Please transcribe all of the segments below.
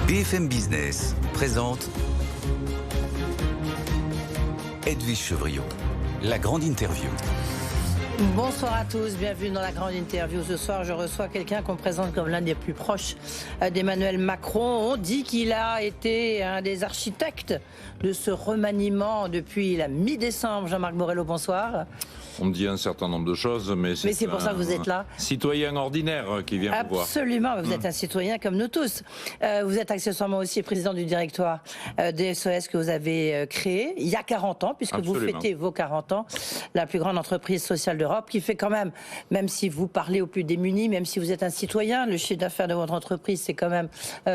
BFM Business présente Edwige Chevrillon, la grande interview. Bonsoir à tous, bienvenue dans la grande interview. Ce soir, je reçois quelqu'un qu'on présente comme l'un des plus proches d'Emmanuel Macron. On dit qu'il a été un des architectes de ce remaniement depuis la mi-décembre. Jean-Marc Borrello, bonsoir. On me dit un certain nombre de choses, mais c'est pour ça que vous êtes là. Citoyen ordinaire qui vient vous voir. Absolument, vous êtes un citoyen comme nous tous. Vous êtes accessoirement aussi président du directoire des SOS que vous avez créé il y a 40 ans, puisque vous fêtez vos 40 ans, la plus grande entreprise sociale d'Europe, qui fait quand même si vous parlez aux plus démunis, même si vous êtes un citoyen, le chiffre d'affaires de votre entreprise, c'est quand même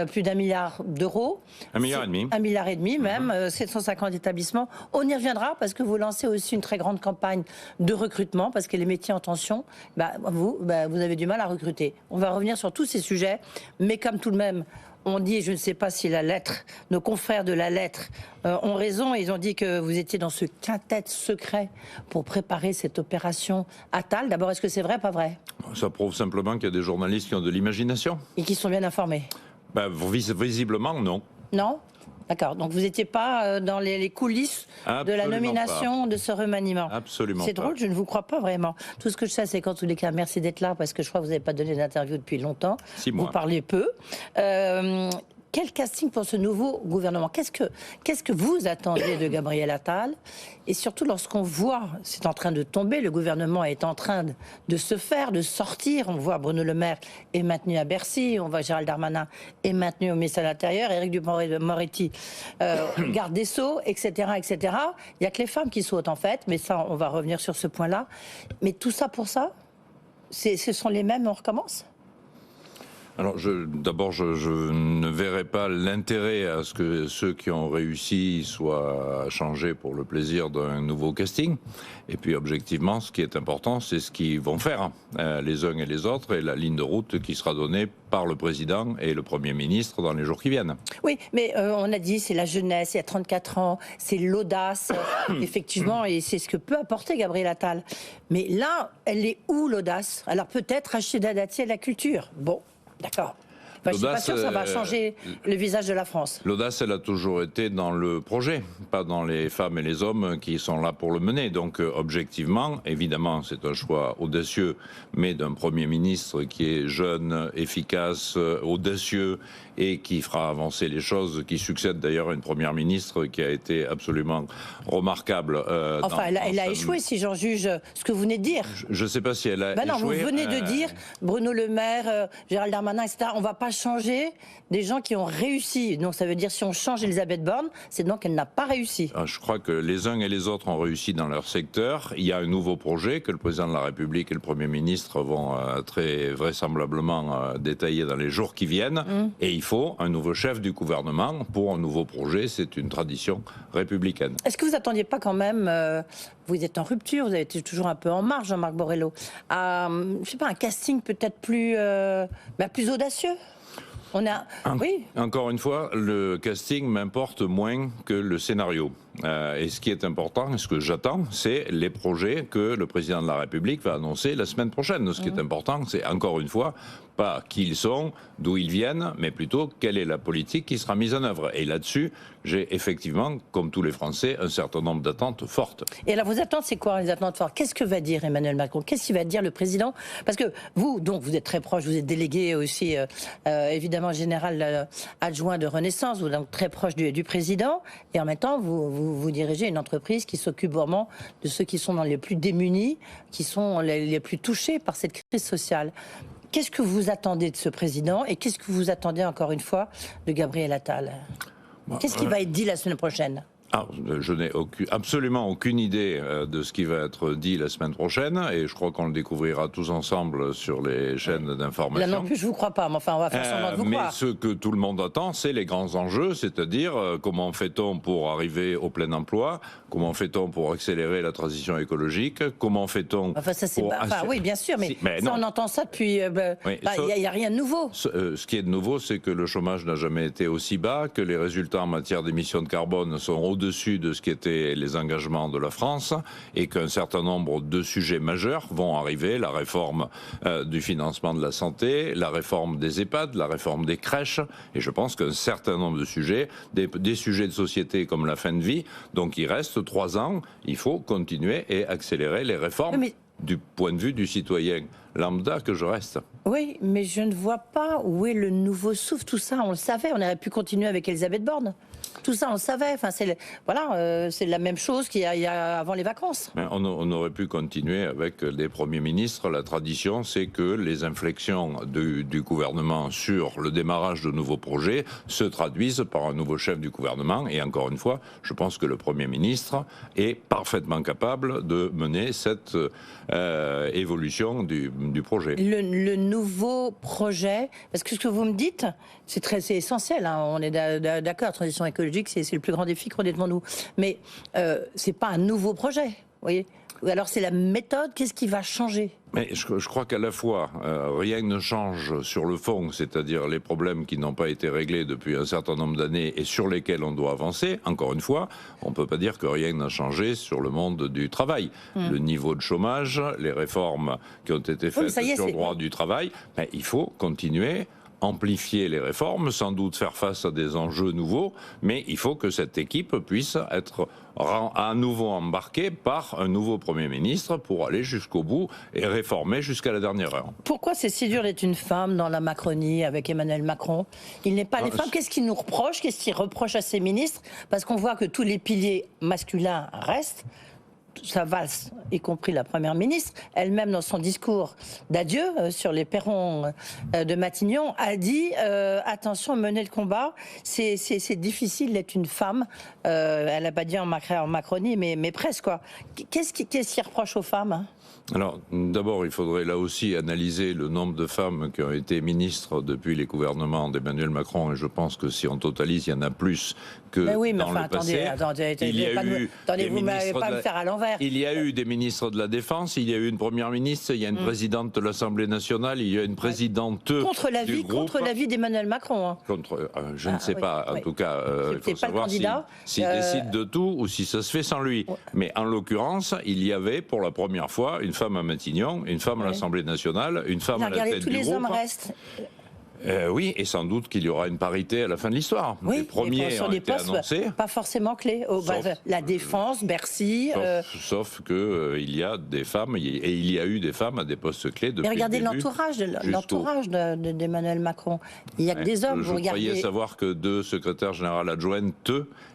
plus d'1 milliard d'euros. 1,5 milliard. 1,5 milliard même, 750 établissements. On y reviendra parce que vous lancez aussi une très grande campagne de recrutement, parce que les métiers en tension, vous avez du mal à recruter. On va revenir sur tous ces sujets, mais comme tout de même, on dit, je ne sais pas si la lettre, nos confrères de la lettre ont raison, ils ont dit que vous étiez dans ce quintet secret pour préparer cette opération Attal. D'abord, est-ce que c'est vrai, pas vrai? Ça prouve simplement qu'il y a des journalistes qui ont de l'imagination. Et qui sont bien informés. Visiblement, non. Non? D'accord, donc vous n'étiez pas dans les coulisses de la nomination de ce remaniement. Absolument. C'est drôle, je ne vous crois pas vraiment. Tout ce que je sais, c'est qu'en tous les cas, merci d'être là, parce que je crois que vous n'avez pas donné d'interview depuis longtemps. 6 mois. Vous parlez peu. Quel casting pour ce nouveau gouvernement? Qu'est-ce que vous attendez de Gabriel Attal? Et surtout lorsqu'on voit, c'est en train de tomber, le gouvernement est en train de se faire, de sortir. On voit Bruno Le Maire est maintenu à Bercy, on voit Gérald Darmanin est maintenu au ministère de l'Intérieur, Éric Dupond-Moretti, garde des Sceaux, etc., etc. Il n'y a que les femmes qui sautent en fait, mais ça, on va revenir sur ce point-là. Mais tout ça pour ça, ce sont les mêmes, on recommence? Alors, d'abord, je ne verrai pas l'intérêt à ce que ceux qui ont réussi soient changés pour le plaisir d'un nouveau casting. Et puis, objectivement, ce qui est important, c'est ce qu'ils vont faire, les uns et les autres, et la ligne de route qui sera donnée par le président et le Premier ministre dans les jours qui viennent. Oui, mais on a dit, c'est la jeunesse, il y a 34 ans, c'est l'audace, effectivement, et c'est ce que peut apporter Gabriel Attal. Mais là, elle est où, l'audace? Alors, peut-être Rachida Dati à la culture. Bon. D'accord. Je ne suis pas sûr que ça va changer le visage de la France. L'audace, elle a toujours été dans le projet, pas dans les femmes et les hommes qui sont là pour le mener. Donc, objectivement, évidemment, c'est un choix audacieux, mais d'un Premier ministre qui est jeune, efficace, audacieux et qui fera avancer les choses, qui succède d'ailleurs à une Première ministre qui a été absolument remarquable. Elle a échoué, si j'en juge ce que vous venez de dire. Je ne sais pas si elle a échoué. Non, vous venez de dire, Bruno Le Maire, Gérald Darmanin, etc., on ne va pas changer des gens qui ont réussi. Donc ça veut dire, si on change Elisabeth Borne, c'est donc qu'elle n'a pas réussi. Je crois que les uns et les autres ont réussi dans leur secteur. Il y a un nouveau projet que le président de la République et le Premier ministre vont très vraisemblablement détailler dans les jours qui viennent. Et il faut un nouveau chef du gouvernement pour un nouveau projet. C'est une tradition républicaine. Est-ce que vous n'attendiez pas quand même, vous êtes en rupture, vous avez été toujours un peu en marge, Jean-Marc Borrello, à, je sais pas, un casting peut-être plus audacieux? Oui. Encore une fois, le casting m'importe moins que le scénario. Et ce qui est important, et ce que j'attends, c'est les projets que le président de la République va annoncer la semaine prochaine. Ce qui est important, c'est encore une fois, pas qui ils sont, d'où ils viennent, mais plutôt quelle est la politique qui sera mise en œuvre. Et là-dessus, j'ai effectivement, comme tous les Français, un certain nombre d'attentes fortes. Et alors, vos attentes, c'est quoi les attentes fortes? Qu'est-ce que va dire Emmanuel Macron? Qu'est-ce qu'il va dire le président? Parce que vous, donc, vous êtes très proche, vous êtes délégué aussi, évidemment, général adjoint de Renaissance, vous êtes donc très proche du président, et en même temps, vous dirigez une entreprise qui s'occupe vraiment de ceux qui sont dans les plus démunis, qui sont les plus touchés par cette crise sociale. Qu'est-ce que vous attendez de ce président et qu'est-ce que vous attendez encore une fois de Gabriel Attal? Qu'est-ce qui va être dit la semaine prochaine? Je n'ai absolument aucune idée de ce qui va être dit la semaine prochaine et je crois qu'on le découvrira tous ensemble sur les chaînes d'information. Là non plus, je ne vous crois pas, mais enfin, on va faire semblant de vous croire. Mais ce que tout le monde attend, c'est les grands enjeux, c'est-à-dire comment fait-on pour arriver au plein emploi, comment fait-on pour accélérer la transition écologique, comment fait-on oui, bien sûr, mais ça, on entend ça depuis... Il n'y a rien de nouveau. Ce qui est de nouveau, c'est que le chômage n'a jamais été aussi bas, que les résultats en matière d'émissions de carbone sont au-dessus de ce qui étaient les engagements de la France et qu'un certain nombre de sujets majeurs vont arriver, la réforme du financement de la santé, la réforme des EHPAD, la réforme des crèches, et je pense qu'un certain nombre de sujets, des sujets de société comme la fin de vie, donc il reste 3 ans, il faut continuer et accélérer les réformes du point de vue du citoyen lambda que je reste. Oui, mais je ne vois pas où est le nouveau souffle. Tout ça, on le savait. On aurait pu continuer avec Elisabeth Borne. Tout ça, on le savait. Enfin, c'est la même chose qu'il y a avant les vacances. Mais on aurait pu continuer avec les premiers ministres. La tradition, c'est que les inflexions du gouvernement sur le démarrage de nouveaux projets se traduisent par un nouveau chef du gouvernement. Et encore une fois, je pense que le Premier ministre est parfaitement capable de mener cette évolution du projet. Le nouveau projet, parce que ce que vous me dites, c'est essentiel, hein, on est d'accord, la transition écologique, c'est le plus grand défi qu'on ait devant nous. Mais c'est pas un nouveau projet, vous voyez. Ou alors c'est la méthode, qu'est-ce qui va changer ? Mais je crois qu'à la fois, rien ne change sur le fond, c'est-à-dire les problèmes qui n'ont pas été réglés depuis un certain nombre d'années et sur lesquels on doit avancer. Encore une fois, on ne peut pas dire que rien n'a changé sur le monde du travail. Le niveau de chômage, les réformes qui ont été faites sur le droit du travail, mais il faut continuer, amplifier les réformes, sans doute faire face à des enjeux nouveaux, mais il faut que cette équipe puisse être à nouveau embarquée par un nouveau Premier ministre pour aller jusqu'au bout et réformer jusqu'à la dernière heure. Pourquoi c'est si dur d'être une femme dans la Macronie avec Emmanuel Macron ? Il n'est pas les femmes. Qu'est-ce qu'il nous reproche ? Qu'est-ce qu'il reproche à ses ministres ? Parce qu'on voit que tous les piliers masculins restent. Ça valse, y compris la Première ministre, elle-même dans son discours d'adieu sur les perrons de Matignon, a dit attention, menez le combat, c'est difficile d'être une femme. Elle n'a pas dit en Macronie, mais presque quoi. Qu'est-ce qu'il reproche aux femmes, hein ? Alors, d'abord, il faudrait là aussi analyser le nombre de femmes qui ont été ministres depuis les gouvernements d'Emmanuel Macron, et je pense que si on totalise, il y en a plus que dans le passé. Vous m'avez pas me faire à l'envers. Il y a eu des ministres de la Défense, il y a eu une première ministre, il y a une présidente de l'Assemblée nationale, il y a une présidente contre l'avis d'Emmanuel Macron. Hein. Je ne sais pas, en tout cas, il faut savoir s'il décide de tout ou si ça se fait sans lui. Mais en l'occurrence, il y avait pour la première fois une femme à Matignon, une femme à l'Assemblée nationale, une femme à la tête du groupe. Tous les hommes restent. Oui, et sans doute qu'il y aura une parité à la fin de l'histoire. Oui, les premiers sur ont des été postes annoncés. Pas forcément clés. La Défense, Bercy. Sauf que il y a des femmes, et il y a eu des femmes à des postes clés depuis. Mais regardez l'entourage d'Emmanuel Macron. Il n'y a que des hommes. Je croyais savoir que 2 secrétaires généraux adjointes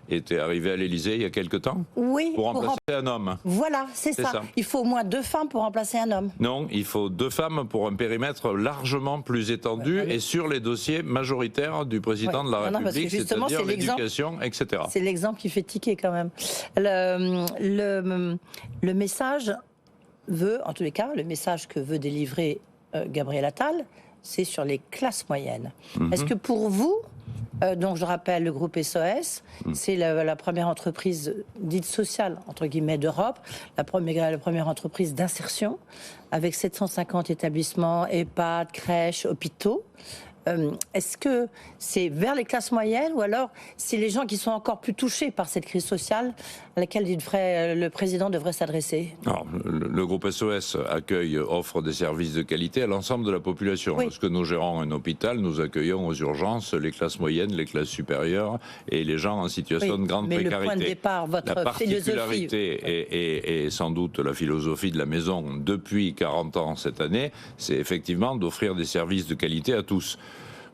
étaient arrivés à l'Élysée il y a quelque temps. Oui. Pour remplacer un homme. Voilà, c'est ça. Il faut au moins 2 femmes pour remplacer un homme. Non, il faut 2 femmes pour un périmètre largement plus étendu et sur les dossiers majoritaires du président de la République, c'est-à-dire l'éducation, etc. C'est l'exemple qui fait tiquer quand même. Le message veut, en tous les cas, le message que veut délivrer Gabriel Attal, c'est sur les classes moyennes. Est-ce que pour vous, donc je rappelle le groupe SOS, c'est la première entreprise dite sociale, entre guillemets, d'Europe, la première entreprise d'insertion, avec 750 établissements, EHPAD, crèches, hôpitaux. Est-ce que c'est vers les classes moyennes ou alors c'est les gens qui sont encore plus touchés par cette crise sociale à laquelle le président devrait s'adresser ? Alors, le groupe SOS offre des services de qualité à l'ensemble de la population. Lorsque nous gérons un hôpital, nous accueillons aux urgences les classes moyennes, les classes supérieures et les gens en situation de grande précarité. Le point de départ, votre la particularité philosophie... et sans doute la philosophie de la maison depuis 40 ans cette année, c'est effectivement d'offrir des services de qualité à tous.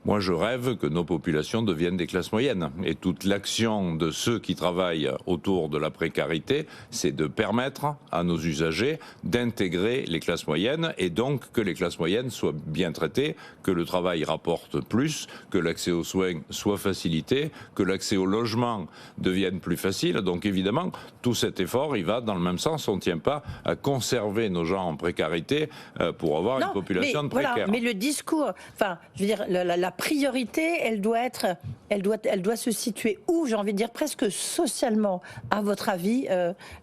Moi, je rêve que nos populations deviennent des classes moyennes. Et toute l'action de ceux qui travaillent autour de la précarité, c'est de permettre à nos usagers d'intégrer les classes moyennes et donc que les classes moyennes soient bien traitées, que le travail rapporte plus, que l'accès aux soins soit facilité, que l'accès au logement devienne plus facile. Donc évidemment, tout cet effort, il va dans le même sens. On ne tient pas à conserver nos gens en précarité pour avoir une population précaire. Voilà, mais le discours, enfin, je veux dire, la priorité, elle doit être elle doit se situer où, j'ai envie de dire presque socialement, à votre avis,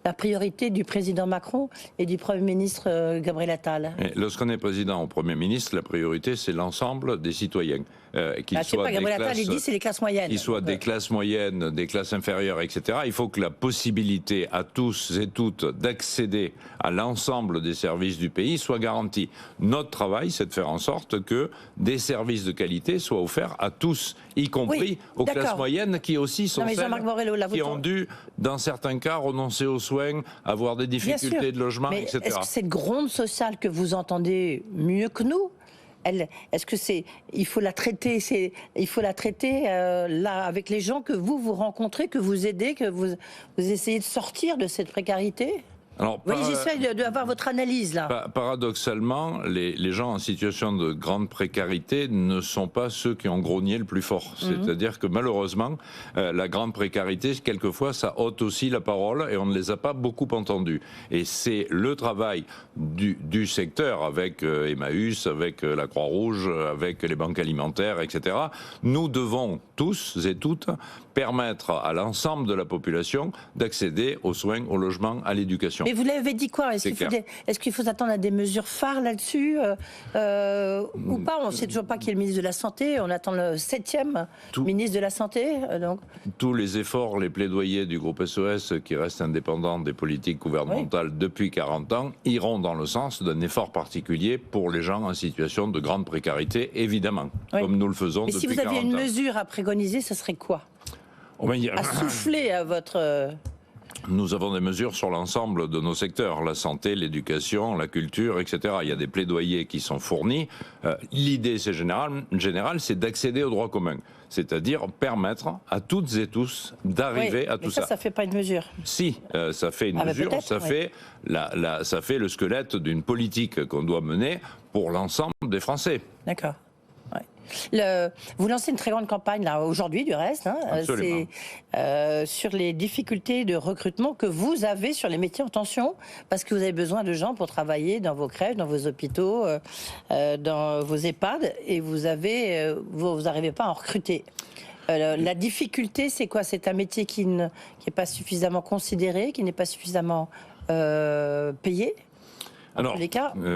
la priorité du président Macron et du Premier ministre Gabriel Attal? Lorsqu'on est président ou Premier ministre, la priorité c'est l'ensemble des citoyens. Je sais pas, Gabriel Attal, il dit c'est les classes moyennes. Qu'ils soient des classes moyennes, des classes inférieures, etc. Il faut que la possibilité à tous et toutes d'accéder à l'ensemble des services du pays soit garantie. Notre travail, c'est de faire en sorte que des services de qualité soient offerts à tous, y compris aux classes moyennes qui aussi sont celles qui ont dû, dans certains cas, renoncer aux soins, avoir des difficultés de logement, etc. Est-ce que cette gronde sociale que vous entendez mieux que nous, est-ce que il faut la traiter, là avec les gens que vous rencontrez, que vous aidez, que vous essayez de sortir de cette précarité? Alors, oui, j'essaie d'avoir votre analyse là. Paradoxalement, les gens en situation de grande précarité ne sont pas ceux qui ont grogné le plus fort. C'est-à-dire que malheureusement, la grande précarité, quelquefois, ça ôte aussi la parole et on ne les a pas beaucoup entendus. Et c'est le travail du secteur avec Emmaüs, avec la Croix-Rouge, avec les banques alimentaires, etc. Nous devons tous et toutes permettre à l'ensemble de la population d'accéder aux soins, au logement, à l'éducation. Mais vous l'avez dit quoi? Est-ce qu'il faut s'attendre à des mesures phares là-dessus ou pas? On ne sait toujours pas qui est le ministre de la Santé. On attend le 7e ministre de la Santé. Donc. Tous les efforts, les plaidoyers du groupe SOS, qui reste indépendant des politiques gouvernementales depuis 40 ans, iront dans le sens d'un effort particulier pour les gens en situation de grande précarité, évidemment, comme nous le faisons depuis 40 ans. Mais si vous aviez une mesure à préconiser, ce serait quoi? À souffler à votre... Nous avons des mesures sur l'ensemble de nos secteurs, la santé, l'éducation, la culture, etc. Il y a des plaidoyers qui sont fournis. L'idée générale, c'est d'accéder au droit commun, c'est-à-dire permettre à toutes et tous d'arriver à tout ça. Ça fait pas une mesure. Si, ça fait une mesure, ça fait le squelette d'une politique qu'on doit mener pour l'ensemble des Français. D'accord. Vous lancez une très grande campagne là aujourd'hui du reste, sur les difficultés de recrutement que vous avez sur les métiers en tension, parce que vous avez besoin de gens pour travailler dans vos crèches, dans vos hôpitaux, dans vos EHPAD, et vous n'arrivez pas à en recruter. La difficulté, c'est quoi? C'est un métier qui n'est pas suffisamment considéré, qui n'est pas suffisamment payé? Alors,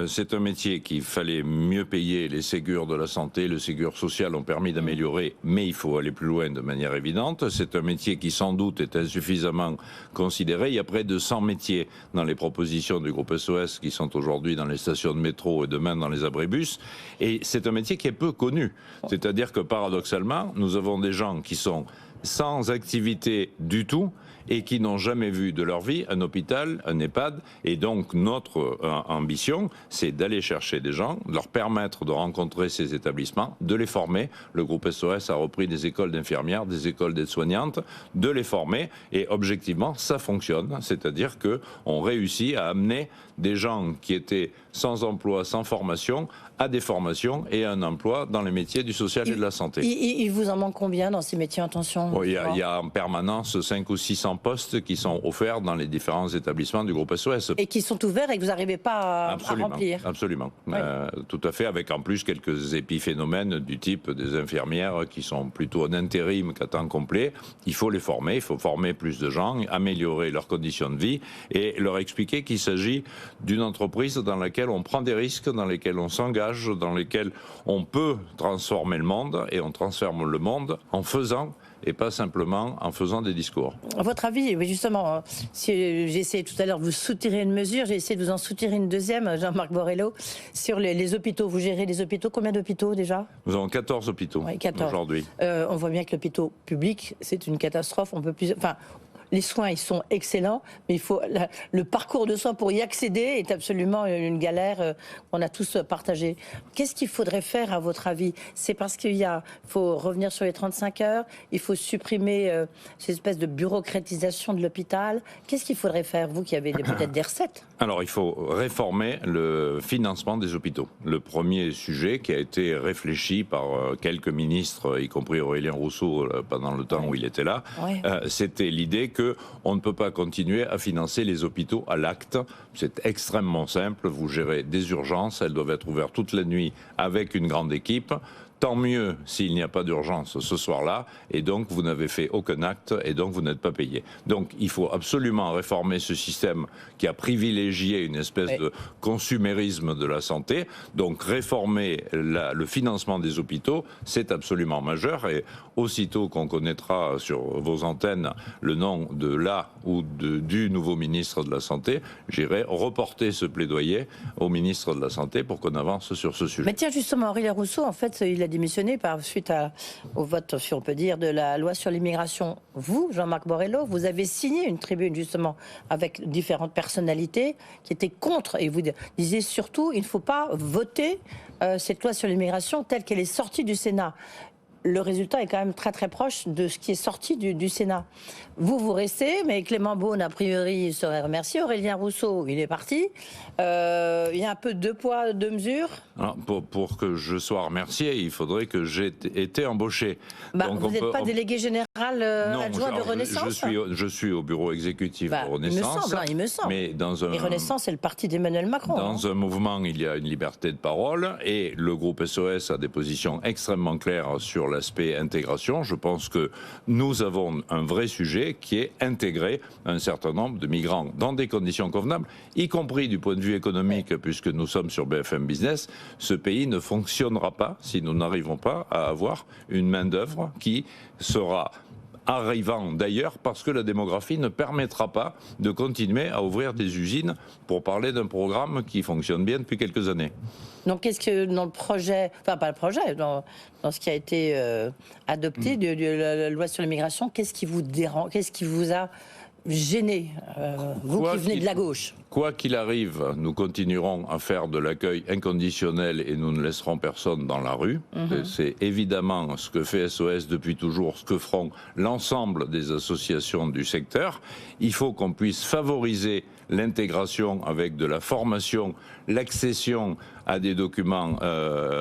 c'est un métier qu'il fallait mieux payer. Les Ségur de la santé, le Ségur social ont permis d'améliorer, mais il faut aller plus loin de manière évidente. C'est un métier qui sans doute est insuffisamment considéré. Il y a près de 100 métiers dans les propositions du groupe SOS qui sont aujourd'hui dans les stations de métro et demain dans les abribus. Et c'est un métier qui est peu connu. C'est-à-dire que paradoxalement, nous avons des gens qui sont sans activité du tout et qui n'ont jamais vu de leur vie un hôpital, un EHPAD. Et donc notre ambition, c'est d'aller chercher des gens, de leur permettre de rencontrer ces établissements, de les former. Le groupe SOS a repris des écoles d'infirmières, des écoles d'aides-soignantes, de les former. Et objectivement, ça fonctionne. C'est-à-dire qu'on réussit à amener des gens qui étaient sans emploi, sans formation, à des formations et à un emploi dans les métiers du social et de la santé. Il vous en manque combien dans ces métiers en tension? Il y a en permanence 500 ou 600 postes qui sont offerts dans les différents établissements du groupe SOS. Et qui sont ouverts et que vous n'arrivez pas à remplir. Absolument. Oui. Tout à fait, avec en plus quelques épiphénomènes du type des infirmières qui sont plutôt en intérim qu'à temps complet. Il faut les former, il faut former plus de gens, améliorer leurs conditions de vie et leur expliquer qu'il s'agit d'une entreprise dans laquelle on prend des risques, dans laquelle on s'engage, dans laquelle on peut transformer le monde, et on transforme le monde en faisant et pas simplement en faisant des discours. À votre avis, oui, justement, si j'ai essayé tout à l'heure de vous soutirer une mesure, j'ai essayé de vous en soutirer une deuxième, Jean-Marc Borrello, sur les hôpitaux. Vous gérez les hôpitaux, combien d'hôpitaux déjà? Nous avons 14 hôpitaux aujourd'hui. On voit bien que l'hôpital public, c'est une catastrophe. On peut plus... Les soins, ils sont excellents, mais le parcours de soins pour y accéder est absolument une galère qu'on a tous partagée. Qu'est-ce qu'il faudrait faire, à votre avis? C'est parce qu'il faut revenir sur les 35 heures, il faut supprimer cette espèce de bureaucratisation de l'hôpital. Qu'est-ce qu'il faudrait faire, vous qui avez peut-être des recettes? Alors, il faut réformer le financement des hôpitaux. Le premier sujet qui a été réfléchi par quelques ministres, y compris Aurélien Rousseau, pendant le temps où il était là, c'était l'idée qu'on ne peut pas continuer à financer les hôpitaux à l'acte. C'est extrêmement simple. Vous gérez des urgences, elles doivent être ouvertes toute la nuit avec une grande équipe. tant mieux s'il n'y a pas d'urgence ce soir-là, et donc vous n'avez fait aucun acte, et donc vous n'êtes pas payé. Donc il faut absolument réformer ce système qui a privilégié une espèce de consumérisme de la santé. Donc réformer le financement des hôpitaux, c'est absolument majeur, et aussitôt qu'on connaîtra sur vos antennes le nom de du nouveau ministre de la Santé, j'irai reporter ce plaidoyer au ministre de la Santé pour qu'on avance sur ce sujet. Mais tiens, justement, Aurélien Rousseau, en fait, il a démissionné suite au vote, si on peut dire, de la loi sur l'immigration. Vous, Jean-Marc Borrello, vous avez signé une tribune, justement, avec différentes personnalités qui étaient contre. Et vous disiez surtout, il ne faut pas voter cette loi sur l'immigration telle qu'elle est sortie du Sénat. Le résultat est quand même très très proche de ce qui est sorti du Sénat. Vous restez, mais Clément Beaune, a priori, il serait remercié. Aurélien Rousseau, il est parti. Il y a un peu deux poids, deux mesures. Alors, pour que je sois remercié, il faudrait que j'ai été embauché. Donc vous n'êtes pas délégué général adjoint de Renaissance? Je suis au bureau exécutif de Renaissance. Il me semble. Mais et Renaissance, c'est le parti d'Emmanuel Macron. Dans un mouvement, il y a une liberté de parole, et le groupe SOS a des positions extrêmement claires sur l'aspect intégration. Je pense que nous avons un vrai sujet qui est intégrer un certain nombre de migrants dans des conditions convenables, y compris du point de vue économique, puisque nous sommes sur BFM Business. Ce pays ne fonctionnera pas si nous n'arrivons pas à avoir une main-d'œuvre qui sera arrivant d'ailleurs parce que la démographie ne permettra pas de continuer à ouvrir des usines, pour parler d'un programme qui fonctionne bien depuis quelques années. Donc qu'est-ce que dans le projet, enfin pas le projet, dans ce qui a été adopté de la loi sur l'immigration, qu'est-ce qui vous dérange, qu'est-ce qui vous a gêné, vous qui venez de la gauche? Quoi qu'il arrive, nous continuerons à faire de l'accueil inconditionnel et nous ne laisserons personne dans la rue. C'est évidemment ce que fait SOS depuis toujours, ce que feront l'ensemble des associations du secteur. Il faut qu'on puisse favoriser l'intégration avec de la formation, l'accession à des documents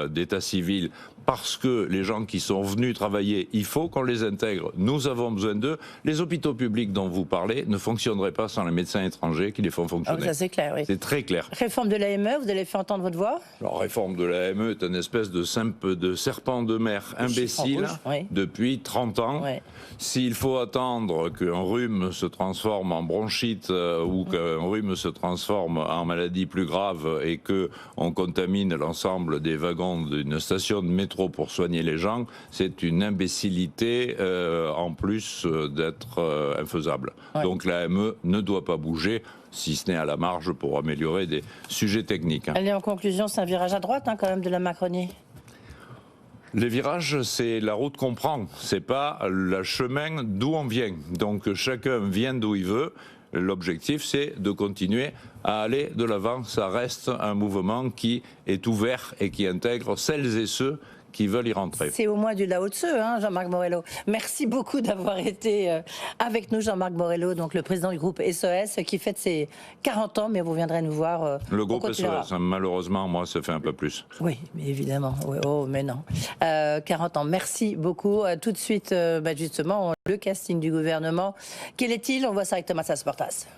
d'état civil, parce que les gens qui sont venus travailler, il faut qu'on les intègre. Nous avons besoin d'eux. Les hôpitaux publics dont vous parlez ne fonctionneraient pas sans les médecins étrangers qui les font fonctionner. Ça c'est clair, oui. C'est très clair. Réforme de l'AME, vous allez faire entendre votre voix? La réforme de l'AME est une espèce de serpent de mer imbécile depuis 30 ans. Oui. S'il faut attendre qu'un rhume se transforme en bronchite ou qu'un rhume se transforme en maladie plus grave et qu'on contamine l'ensemble des wagons d'une station de métro pour soigner les gens, c'est une imbécilité en plus d'être infaisable. Ouais. Donc l'AME ne doit pas bouger, si ce n'est à la marge pour améliorer des sujets techniques. Allez, en conclusion, c'est un virage à droite quand même de la Macronie. Les virages, c'est la route qu'on prend, c'est pas le chemin d'où on vient. Donc chacun vient d'où il veut. L'objectif, c'est de continuer à aller de l'avant. Ça reste un mouvement qui est ouvert et qui intègre celles et ceux qui veulent y rentrer. C'est au moins du Lao-Tse, hein, Jean-Marc Borrello. Merci beaucoup d'avoir été avec nous, Jean-Marc Borrello, donc le président du groupe SOS, qui fête ses 40 ans, mais vous viendrez nous voir. Le groupe SOS, malheureusement, moi, ça fait un peu plus. Oui, mais évidemment. Oui, oh, mais non. 40 ans, merci beaucoup. Tout de suite, justement, le casting du gouvernement. Quel est-il? On voit ça avec Thomas Asportas.